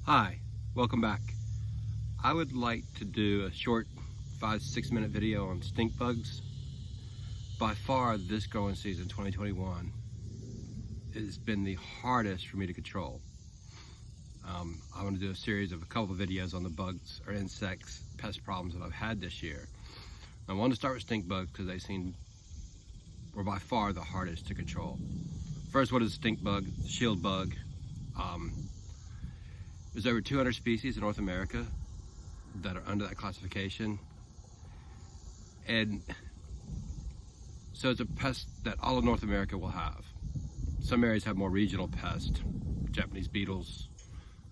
Hi, welcome back. I would like to do a short 5-6 minute video on stink bugs. By far this growing season 2021 has been the hardest for me to control. I want to do a series of a couple of videos on the bugs or insects, pest problems that I've had this year. I want to start with stink bugs because they were by far the hardest to control. First, what is a stink bug? The shield bug. There's over 200 species in North America that are under that classification. And so it's a pest that all of North America will have. Some areas have more regional pests, Japanese beetles,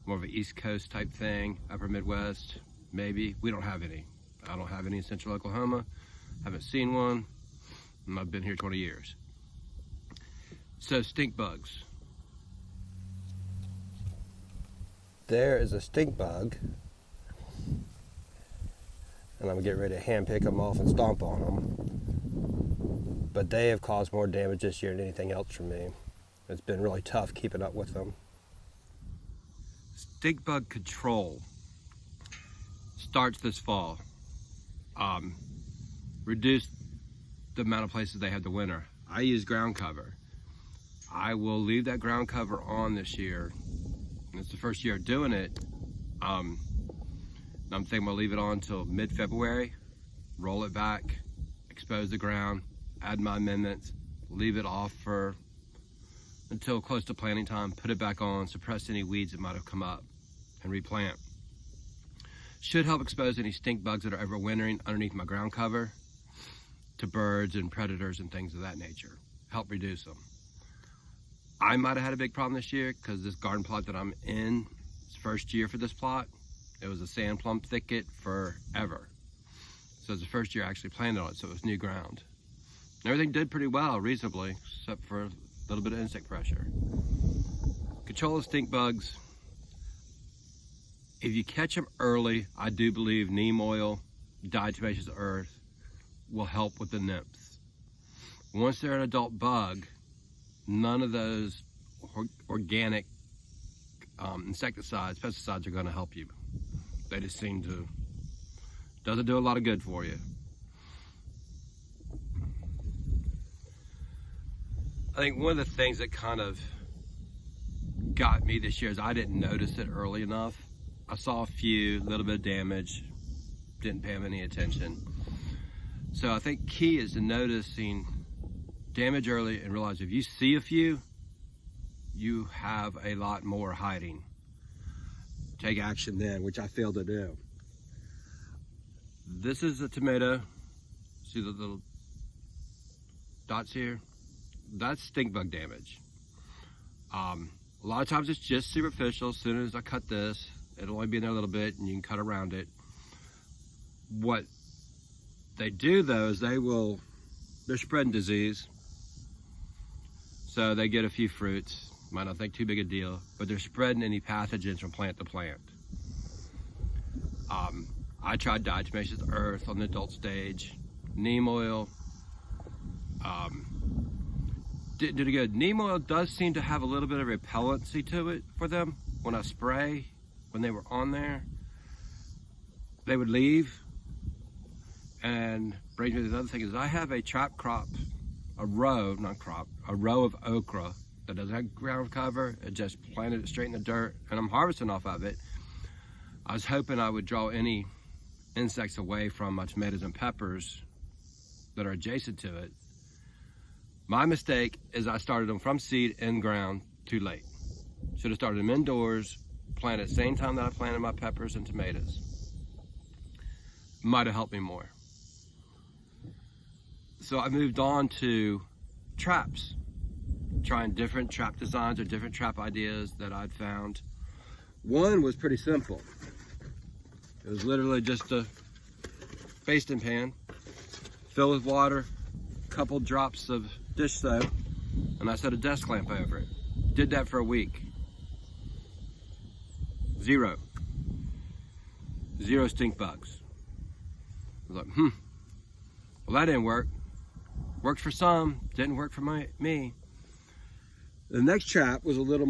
more of an East Coast type thing, upper Midwest, maybe. We don't have any. I don't have any in Central Oklahoma. Haven't seen one, and I've been here 20 years. So stink bugs. There is a stink bug, and I'm getting ready to hand pick them off and stomp on them. But they have caused more damage this year than anything else for me. It's been really tough keeping up with them. Stink bug control starts this fall. Reduce the amount of places they have to winter. I use ground cover. I will leave that ground cover on this year. It's the first year doing it. I'm thinking I'll leave it on until mid-February, roll it back, expose the ground, add my amendments, leave it off until close to planting time, put it back on, suppress any weeds that might have come up, and replant. Should help expose any stink bugs that are overwintering underneath my ground cover to birds and predators and things of that nature. Help reduce them. I might have had a big problem this year because this garden plot that I'm in, it's first year for this plot. It was a sand plum thicket forever. So it's the first year I actually planted on it, so it was new ground. And everything did pretty well, reasonably, except for a little bit of insect pressure. Control of stink bugs. If you catch them early, I do believe neem oil, diatomaceous earth will help with the nymphs. Once they're an adult bug, none of those organic insecticides, pesticides are going to help you. They just doesn't do a lot of good for you. I think one of the things that kind of got me this year is I didn't notice it early enough. I saw a few, little bit of damage, didn't pay them any attention. So I think key is to noticing damage early and realize if you see a few, you have a lot more hiding. Take action then, which I failed to do. This is a tomato. See the little dots here? That's stink bug damage. A lot of times it's just superficial. As soon as I cut this, it'll only be in there a little bit and you can cut around it. What they do though is they're spreading disease. So they get a few fruits, might not think too big a deal, but they're spreading any pathogens from plant to plant. I tried diatomaceous earth on the adult stage, neem oil, did it good. Neem oil does seem to have a little bit of repellency to it for them. When I spray, when they were on there, they would leave. And brings me to the other thing is I have a trap crop, a row of okra that doesn't have ground cover. It just planted it straight in the dirt and I'm harvesting off of it. I was hoping I would draw any insects away from my tomatoes and peppers that are adjacent to it. My mistake is I started them from seed in ground too late. Should have started them indoors, planted at the same time that I planted my peppers and tomatoes. Might have helped me more. So I moved on to traps, trying different trap designs or different trap ideas that I'd found. One was pretty simple. It was literally just a basting pan, filled with water, a couple drops of dish soap, and I set a desk lamp over it. Did that for a week. Zero stink bugs. I was like, well that didn't work. Worked for some, didn't work for me. The next trap was a little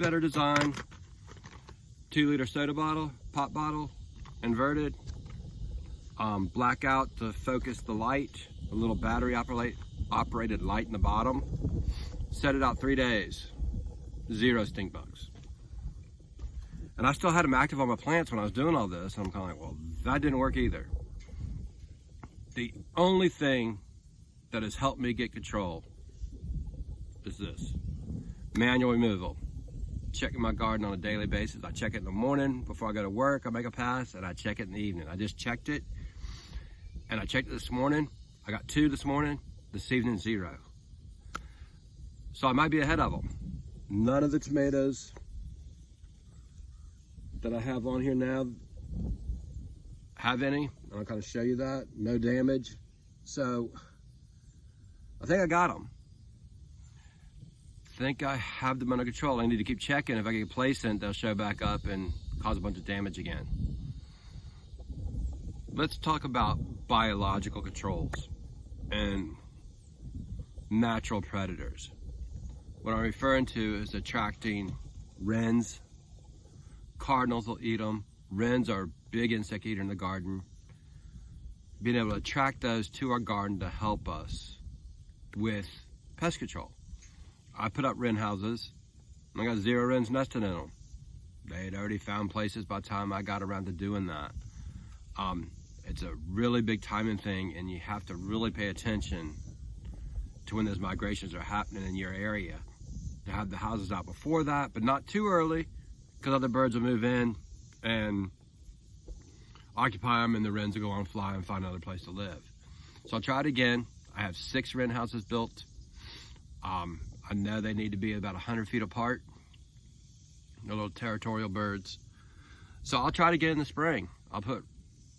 better design, 2-liter soda bottle, pop bottle, inverted, blackout to focus the light, a little battery operated light in the bottom. Set it out 3 days, 0 stink bugs. And I still had them active on my plants when I was doing all this, and I'm kind of like, well, that didn't work either. The only thing that has helped me get control is this: manual removal. Checking my garden on a daily basis. I check it in the morning before I go to work, I make a pass, and I check it in the evening. I just checked it, and I checked it this morning. I got 2 this morning, this evening 0. So I might be ahead of them. None of the tomatoes that I have on here now have any. I'll kind of show you that. No damage. So I think I got them. I think I have them under control. I need to keep checking. If I get complacent, they'll show back up and cause a bunch of damage again. Let's talk about biological controls and natural predators. What I'm referring to is attracting wrens. Cardinals will eat them. Wrens are a big insect eater in the garden. Being able to attract those to our garden to help us with pest control. I put up wren houses, and I got 0 wrens nesting in them. They had already found places by the time I got around to doing that. It's a really big timing thing, and you have to really pay attention to when those migrations are happening in your area. To have the houses out before that, but not too early, because other birds will move in and occupy them, and the wrens will go on fly and find another place to live. So I'll try it again. I have 6 wren houses built. I know they need to be about 100 feet apart. They're little territorial birds. So I'll try it again in the spring. I'll put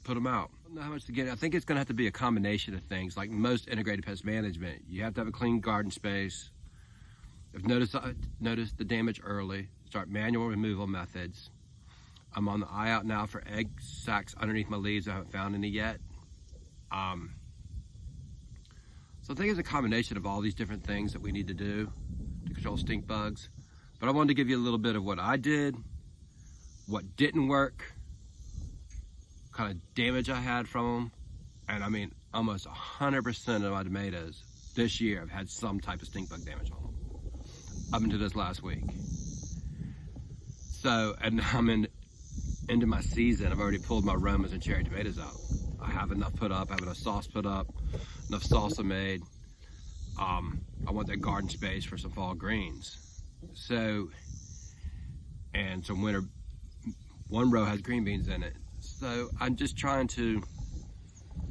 them out. I don't know how much to get. I think it's gonna have to be a combination of things. Like most integrated pest management, you have to have a clean garden space. I've noticed the damage early. Start manual removal methods. I'm on the eye out now for egg sacs underneath my leaves. I haven't found any yet. So I think it's a combination of all these different things that we need to do to control stink bugs. But I wanted to give you a little bit of what I did, what didn't work, kind of damage I had from them. And I mean, almost 100% of my tomatoes this year have had some type of stink bug damage on them, up until this last week. So, and I'm into my season. I've already pulled my Romas and cherry tomatoes out. I have enough put up, I have enough sauce put up, enough salsa made. I want that garden space for some fall greens. So, and some winter, one row has green beans in it. So I'm just trying to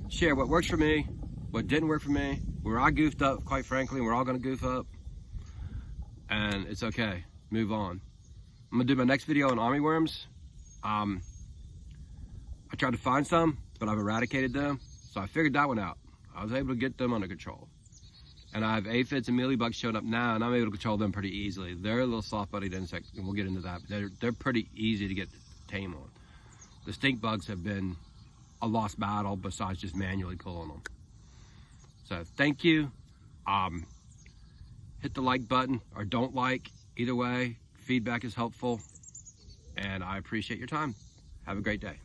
share what works for me, what didn't work for me, where I goofed up, quite frankly, and we're all gonna goof up. And it's okay, move on. I'm gonna do my next video on armyworms. I tried to find some, but I've eradicated them. So I figured that one out. I was able to get them under control. And I have aphids and mealybugs showing up now, and I'm able to control them pretty easily. They're a little soft-bodied insect, and we'll get into that. But they're pretty easy to get tame on. The stink bugs have been a lost battle besides just manually pulling them. So thank you. Hit the like button or don't like. Either way, feedback is helpful, and I appreciate your time. Have a great day.